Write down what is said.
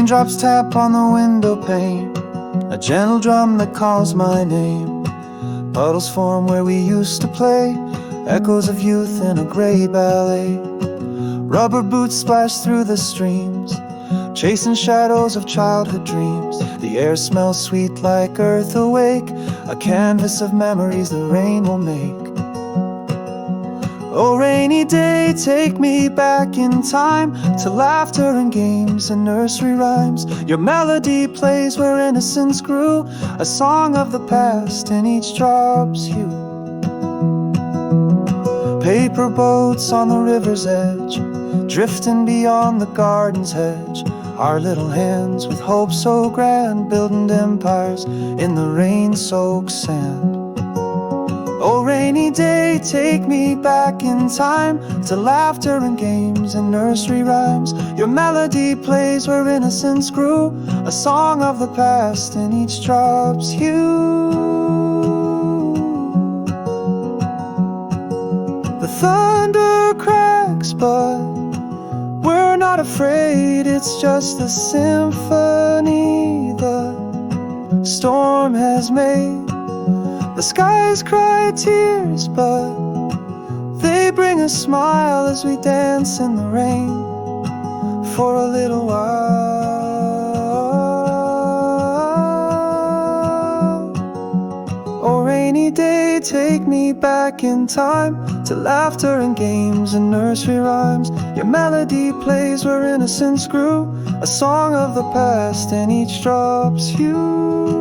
Raindrops tap on the window pane, a gentle drum that calls my name. Puddles form where we used to play, echoes of youth in a gray ballet. Rubber boots splash through the streams, chasing shadows of childhood dreams. The air smells sweet like earth awake, a canvas of memories the rain will make. Oh, rainy day, take me back in time to laughter and games and nursery rhymes. Your melody plays where innocence grew, a song of the past in each drop's hue. Paper boats on the river's edge, drifting beyond the garden's hedge. Our little hands with hope so grand, building empires in the rain-soaked sand. Oh, rainy day, take me back in time to laughter and games and nursery rhymes. Your melody plays where innocence grew, a song of the past in each drop's hue. The thunder cracks, but we're not afraid. It's just a symphony the storm has made. The skies cry tears, but they bring a smile as we dance in the rain for a little while. Oh, rainy day, take me back in time to laughter and games and nursery rhymes. Your melody plays where innocence grew, a song of the past in each drop's hue.